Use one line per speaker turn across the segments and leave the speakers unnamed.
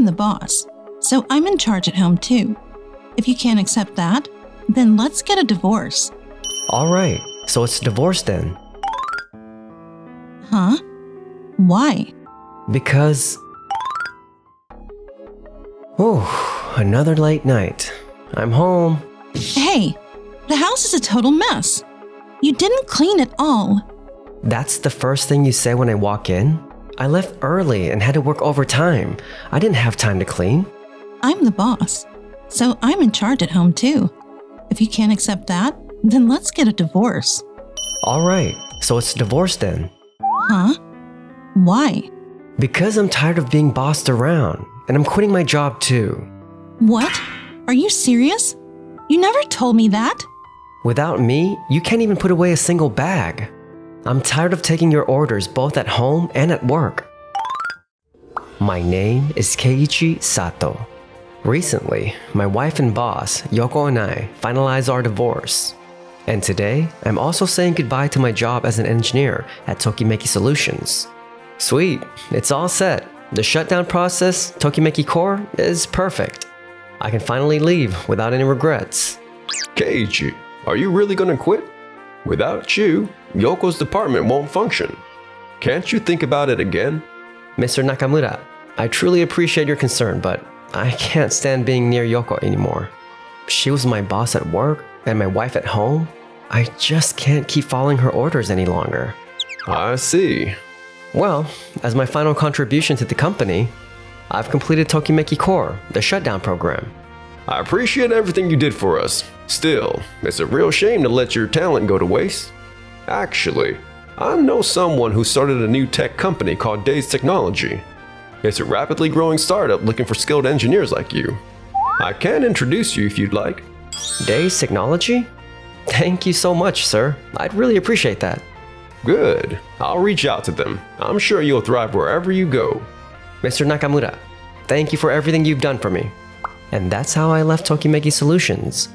I'm the boss, so I'm in charge at home too. If you can't accept that, then let's get a divorce.
Alright, so it's divorce then.
Huh? Why?
Because... another late night. I'm home.
Hey, the house is a total mess. You didn't clean it all.
That's the first thing you say when I walk in? I left early and had to work overtime. I didn't have time to clean.
I'm the boss, so I'm in charge at home too. If you can't accept that, then let's get a divorce.
Alright, so it's divorce then.
Huh? Why?
Because I'm tired of being bossed around, and I'm quitting my job too.
What? Are you serious? You never told me that.
Without me, you can't even put away a single bag. I'm tired of taking your orders both at home and at work. My name is Keiichi Sato. Recently, my wife and boss, Yoko and I, finalized our divorce. And today, I'm also saying goodbye to my job as an engineer at Tokimeki Solutions. Sweet, it's all set. The shutdown process, Tokimeki Core, is perfect. I can finally leave without any regrets.
Keiichi, are you really gonna quit? Without you, Yoko's department won't function. Can't you think about it again?
Mr. Nakamura, I truly appreciate your concern, but I can't stand being near Yoko anymore. She was my boss at work and my wife at home. I just can't keep following her orders any longer.
I see.
Well, as my final contribution to the company, I've completed Tokimeki Core, the shutdown program.
I appreciate everything you did for us. Still, it's a real shame to let your talent go to waste. Actually, I know someone who started a new tech company called Days Technology. It's a rapidly growing startup looking for skilled engineers like you. I can introduce you if you'd like.
Days Technology? Thank you so much, sir. I'd really appreciate that.
Good. I'll reach out to them. I'm sure you'll thrive wherever you go.
Mr. Nakamura, thank you for everything you've done for me. And that's how I left Tokimeki Solutions.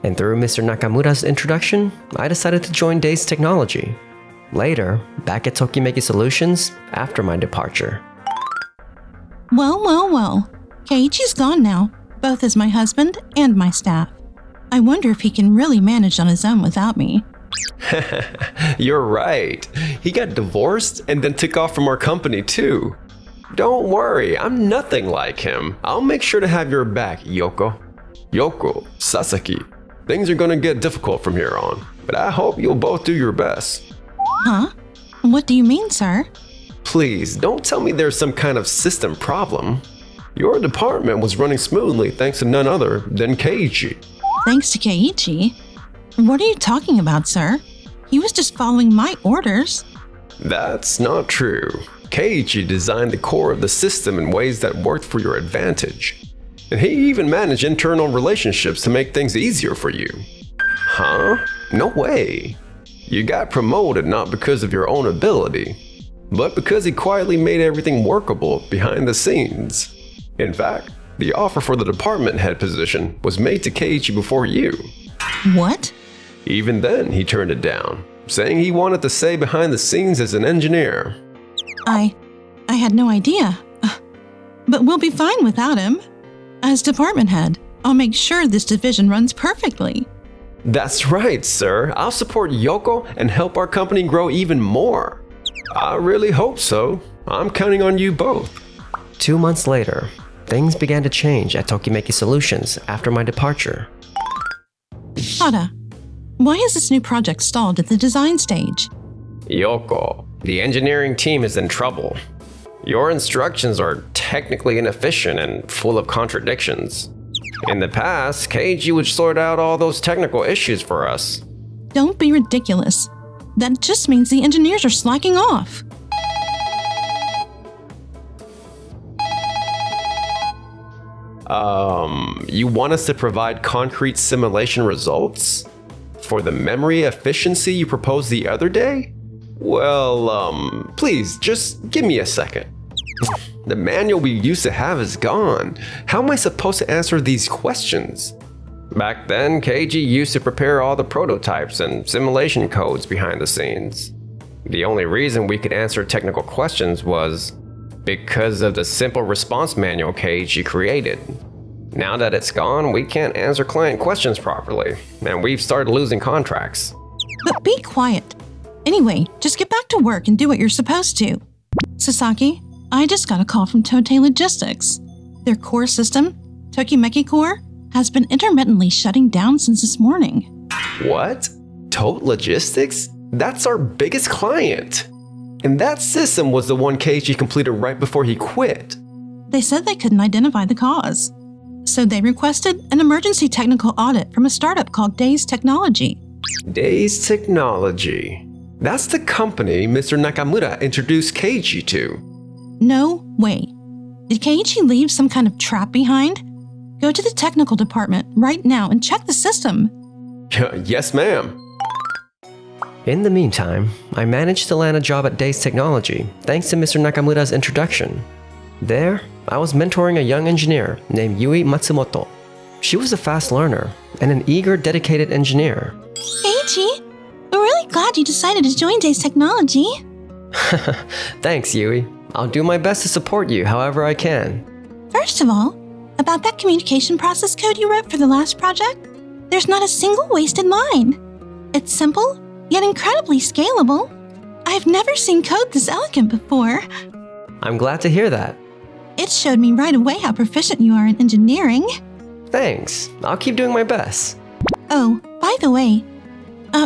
And through Mr. Nakamura's introduction, I decided to join Days Technology. Later, back at Tokimeki Solutions after my departure.
Well. Keiichi's gone now, both as my husband and my staff. I wonder if he can really manage on his own without me.
You're right. He got divorced and then took off from our company too. Don't worry, I'm nothing like him. I'll make sure to have your back, Yoko. Yoko, Sasaki, things are gonna get difficult from here on, but I hope you'll both do your best.
Huh? What do you mean, sir?
Please, don't tell me there's some kind of system problem. Your department was running smoothly thanks to none other than Keiichi.
Thanks to Keiichi? What are you talking about, sir? He was just following my orders.
That's not true. Keiichi designed the core of the system in ways that worked for your advantage. And he even managed internal relationships to make things easier for you. Huh? No way. You got promoted not because of your own ability, but because he quietly made everything workable behind the scenes. In fact, the offer for the department head position was made to Keiichi before you.
What?
Even then, he turned it down, saying he wanted to stay behind the scenes as an engineer.
I had no idea. But we'll be fine without him. As department head, I'll make sure this division runs perfectly.
That's right, sir. I'll support Yoko and help our company grow even more. I really hope so. I'm counting on you both.
2 months later, things began to change at Tokimeki Solutions after my departure.
Hada, why is this new project stalled at the design stage?
Yoko, the engineering team is in trouble. Your instructions are technically inefficient and full of contradictions. In the past, Keiichi would sort out all those technical issues for us.
Don't be ridiculous. That just means the engineers are slacking off.
You want us to provide concrete simulation results? For the memory efficiency you proposed the other day? Well, please, just give me a second. The manual we used to have is gone. How am I supposed to answer these questions? Back then, Keiichi used to prepare all the prototypes and simulation codes behind the scenes. The only reason we could answer technical questions was Because of the simple response manual Keiichi created. Now that it's gone, we can't answer client questions properly, and we've started losing contracts.
But be quiet. Anyway, just get back to work and do what you're supposed to. Sasaki, I just got a call from Totei Logistics. Their core system, Tokimeki Core, has been intermittently shutting down since this morning.
What? Tote Logistics? That's our biggest client. And that system was the one Keiichi completed right before he quit.
They said they couldn't identify the cause. So they requested an emergency technical audit from a startup called Days Technology.
Days Technology. That's the company Mr. Nakamura introduced Keiichi to.
No way. Did Keiichi leave some kind of trap behind? Go to the technical department right now and check the system.
Yes, ma'am.
In the meantime, I managed to land a job at Days Technology thanks to Mr. Nakamura's introduction. There, I was mentoring a young engineer named Yui Matsumoto. She was a fast learner and an eager, dedicated engineer.
Keiichi, we're really glad you decided to join Days Technology.
Thanks, Yui. I'll do my best to support you however I can.
First of all, about that communication process code you wrote for the last project, there's not a single wasted line. It's simple, yet incredibly scalable. I've never seen code this elegant before.
I'm glad to hear that.
It showed me right away how proficient you are in engineering.
Thanks. I'll keep doing my best.
Oh, by the way,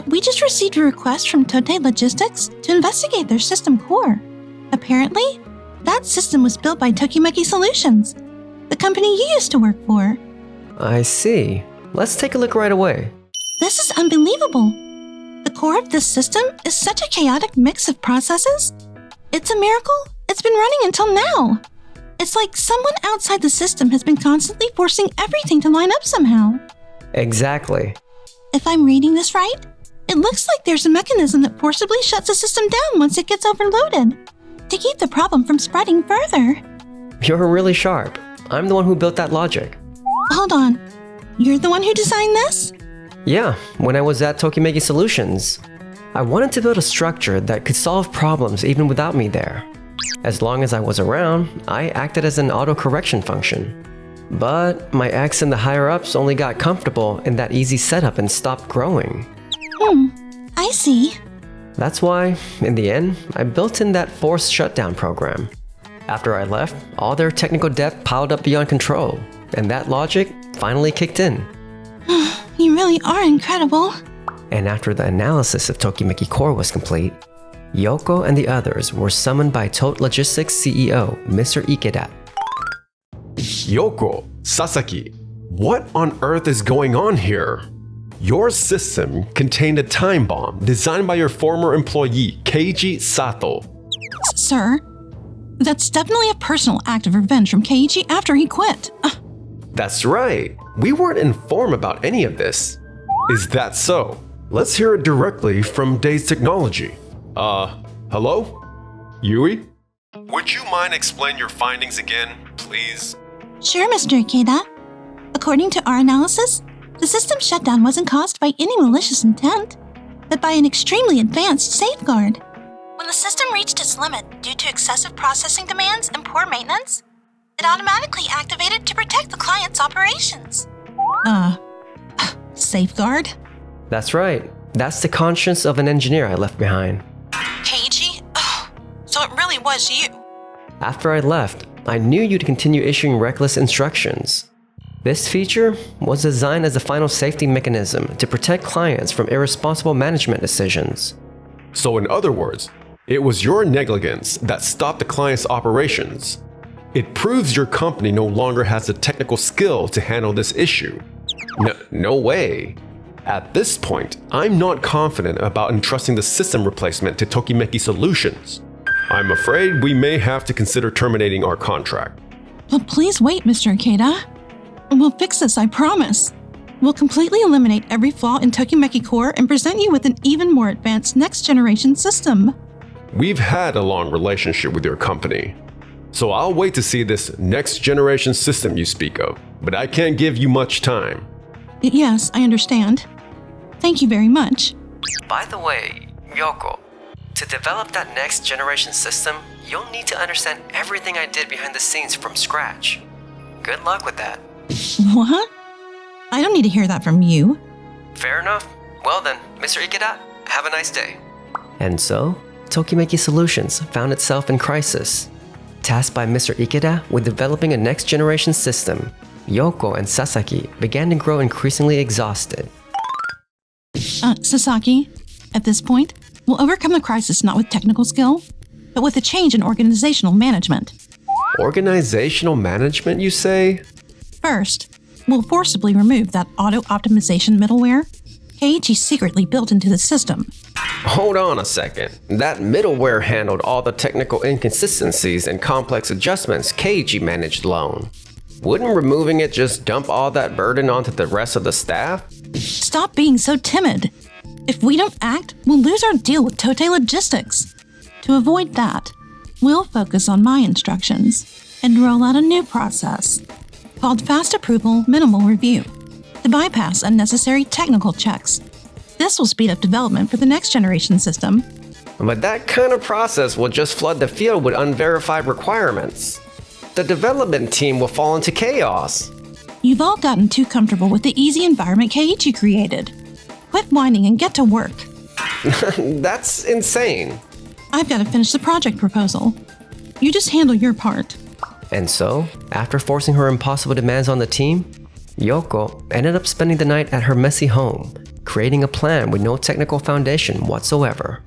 we just received a request from Totei Logistics to investigate their system core. Apparently, that system was built by Tokimeki Solutions, the company you used to work for.
I see. Let's take a look right away.
This is unbelievable. The core of this system is such a chaotic mix of processes. It's a miracle it's been running until now. It's like someone outside the system has been constantly forcing everything to line up somehow.
Exactly.
If I'm reading this right, it looks like there's a mechanism that forcibly shuts the system down once it gets overloaded, to keep the problem from spreading further.
You're really sharp. I'm the one who built that logic.
Hold on. You're the one who designed this?
Yeah, when I was at Tokimeki Solutions. I wanted to build a structure that could solve problems even without me there. As long as I was around, I acted as an auto-correction function. But my ex and the higher-ups only got comfortable in that easy setup and stopped growing.
I see.
That's why, in the end, I built in that forced shutdown program. After I left, all their technical debt piled up beyond control, and that logic finally kicked in.
You really are incredible.
And after the analysis of Tokimeki Core was complete, Yoko and the others were summoned by Tote Logistics CEO, Mr. Ikeda.
Yoko, Sasaki, what on earth is going on here? Your system contained a time bomb designed by your former employee, Keiji Sato.
Sir, that's definitely a personal act of revenge from Keiichi after he quit.
That's right. We weren't informed about any of this. Is that so? Let's hear it directly from Days Technology. Hello? Yui? Would you mind explaining your findings again, please?
Sure, Mr. Ikeda. According to our analysis, the system shutdown wasn't caused by any malicious intent, but by an extremely advanced safeguard. When the system reached its limit due to excessive processing demands and poor maintenance, it automatically activated to protect the client's operations. Safeguard?
That's right. That's the conscience of an engineer I left behind.
Keiichi? So it really was you.
After I left, I knew you'd continue issuing reckless instructions. This feature was designed as a final safety mechanism to protect clients from irresponsible management decisions.
So in other words, it was your negligence that stopped the client's operations. It proves your company no longer has the technical skill to handle this issue. No way. At this point, I'm not confident about entrusting the system replacement to Tokimeki Solutions. I'm afraid we may have to consider terminating our contract.
But please wait, Mr. Ikeda. We'll fix this, I promise. We'll completely eliminate every flaw in Tokimeki Core and present you with an even more advanced next-generation system.
We've had a long relationship with your company, so I'll wait to see this next-generation system you speak of, but I can't give you much time.
Yes, I understand. Thank you very much.
By the way, Yoko, To develop that next generation system, you'll need to understand everything I did behind the scenes from scratch. Good luck with that.
What? I don't need to hear that from you.
Fair enough. Well then, Mr. Ikeda, have a nice day. And so, Tokimeki Solutions found itself in crisis. Tasked by Mr. Ikeda with developing a next generation system, Yoko and Sasaki began to grow increasingly exhausted.
Sasaki, at this point, we'll overcome the crisis not with technical skill, but with a change in organizational management.
Organizational management, you say?
First, we'll forcibly remove that auto-optimization middleware Keiichi secretly built into the system.
Hold on a second. That middleware handled all the technical inconsistencies and complex adjustments Keiichi managed alone. Wouldn't removing it just dump all that burden onto the rest of the staff?
Stop being so timid. If we don't act, we'll lose our deal with Tote Logistics. To avoid that, we'll focus on my instructions and roll out a new process called Fast Approval Minimal Review to bypass unnecessary technical checks. This will speed up development for the next generation system.
But that kind of process will just flood the field with unverified requirements. The development team will fall into chaos.
You've all gotten too comfortable with the easy environment Keiichi created. Quit whining and get to work.
That's insane.
I've got to finish the project proposal. You just handle your part.
And so, after forcing her impossible demands on the team, Yoko ended up spending the night at her messy home, creating a plan with no technical foundation whatsoever.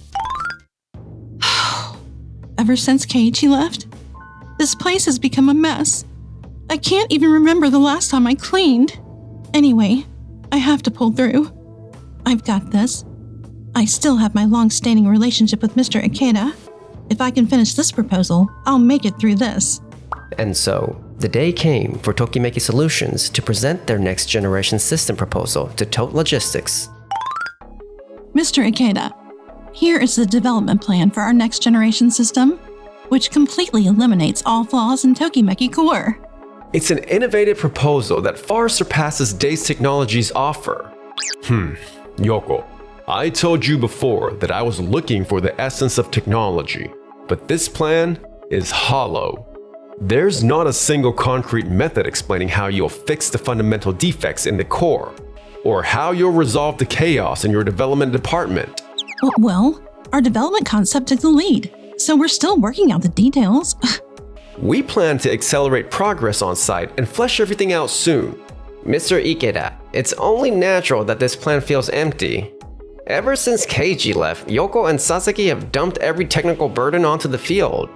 Ever since Keiichi left, this place has become a mess. I can't even remember the last time I cleaned. Anyway, I have to pull through. I've got this. I still have my long-standing relationship with Mr. Ikeda. If I can finish this proposal, I'll make it through this.
And so, the day came for Tokimeki Solutions to present their next generation system proposal to Tote Logistics.
Mr. Ikeda, here is the development plan for our next generation system, which completely eliminates all flaws in Tokimeki Core.
It's an innovative proposal that far surpasses Days Technology's offer. Yoko, I told you before that I was looking for the essence of technology, but this plan is hollow. There's not a single concrete method explaining how you'll fix the fundamental defects in the core, or how you'll resolve the chaos in your development department.
Well, our development concept took the lead, so we're still working out the details.
We plan to accelerate progress on site and flesh everything out soon.
Mr. Ikeda, it's only natural that this plan feels empty. Ever since Keiichi left, Yoko and Sasaki have dumped every technical burden onto the field.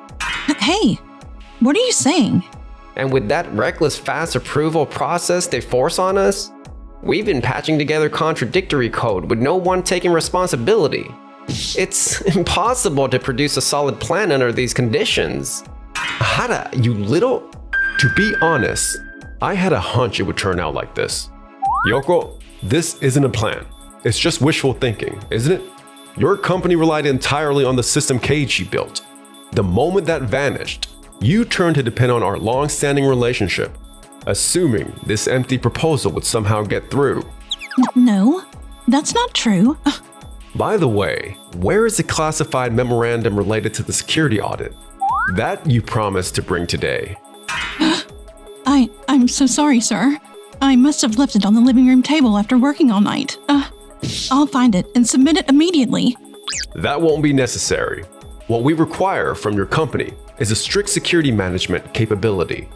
Hey, what are you saying?
And with that reckless fast approval process they force on us, we've been patching together contradictory code with no one taking responsibility. It's impossible to produce a solid plan under these conditions.
Hara, you little... To be honest, I had a hunch it would turn out like this. Yoko, this isn't a plan. It's just wishful thinking, isn't it? Your company relied entirely on the system Keiichi built. The moment that vanished, you turned to depend on our long-standing relationship, assuming this empty proposal would somehow get through.
No, that's not true.
By the way, where is the classified memorandum related to the security audit? That you promised to bring today.
I'm so sorry, sir. I must have left it on the living room table after working all night. I'll find it and submit it immediately.
That won't be necessary. What we require from your company is a strict security management capability.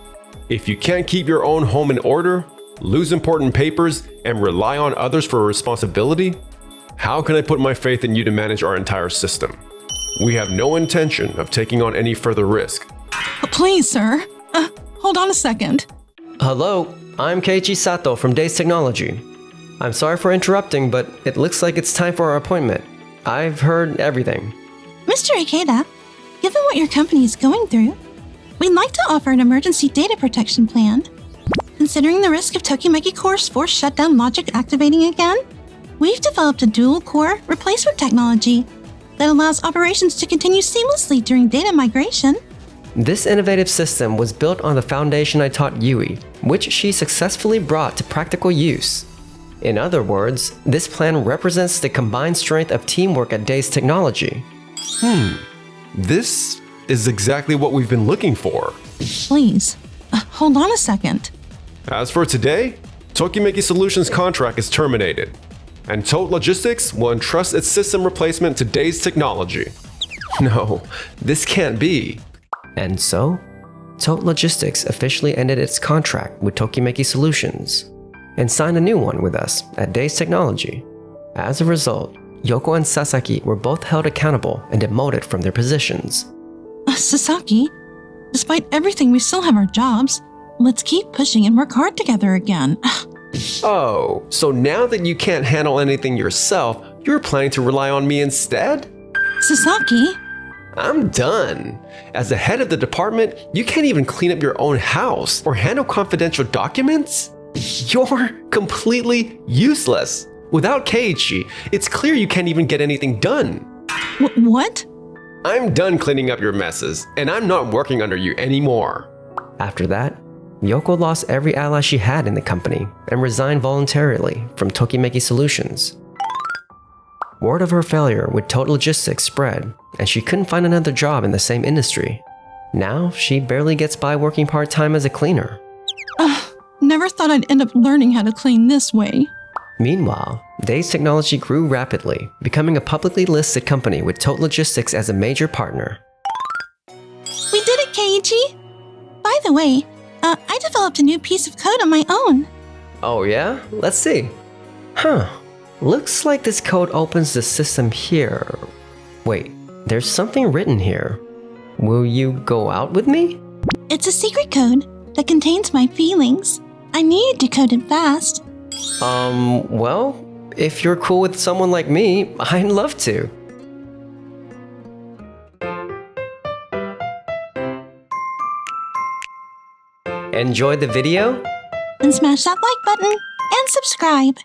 If you can't keep your own home in order, lose important papers, and rely on others for responsibility, how can I put my faith in you to manage our entire system? We have no intention of taking on any further risk.
Please, sir. Hold on a second.
Hello, I'm Keiichi Sato from Days Technology. I'm sorry for interrupting, but it looks like it's time for our appointment. I've heard everything.
Mr. Ikeda, given what your company is going through, we'd like to offer an emergency data protection plan. Considering the risk of Tokimeki Core's forced shutdown logic activating again, we've developed a dual-core replacement technology that allows operations to continue seamlessly during data migration.
This innovative system was built on the foundation I taught Yui, which she successfully brought to practical use. In other words, this plan represents the combined strength of teamwork at Days Technology.
This is exactly what we've been looking for.
Please, hold on a second.
As for today, Tokimeki Solutions' contract is terminated, and Tote Logistics will entrust its system replacement to Days Technology. No, this can't be.
And so, Tote Logistics officially ended its contract with Tokimeki Solutions and signed a new one with us at Days Technology. As a result, Yoko and Sasaki were both held accountable and demoted from their positions.
Sasaki, despite everything, we still have our jobs. Let's keep pushing and work hard together again.
Oh, so now that you can't handle anything yourself, you're planning to rely on me instead?
Sasaki?
I'm done. As the head of the department, you can't even clean up your own house or handle confidential documents? You're completely useless. Without Keiichi, it's clear you can't even get anything done.
What?
I'm done cleaning up your messes, and I'm not working under you anymore.
After that, Yoko lost every ally she had in the company and resigned voluntarily from Tokimeki Solutions. Word of her failure with Tote Logistics spread, and she couldn't find another job in the same industry. Now, she barely gets by working part-time as a cleaner.
Never thought I'd end up learning how to clean this way.
Meanwhile, Days Technology grew rapidly, becoming a publicly listed company with Tote Logistics as a major partner.
We did it, Keiichi! By the way, I developed a new piece of code on my own.
Oh yeah? Let's see. Looks like this code opens the system here. Wait, there's something written here. Will you go out with me?
It's a secret code that contains my feelings. I need to code it fast.
Well, if you're cool with someone like me, I'd love to. Enjoyed the video?
Then smash that like button and subscribe.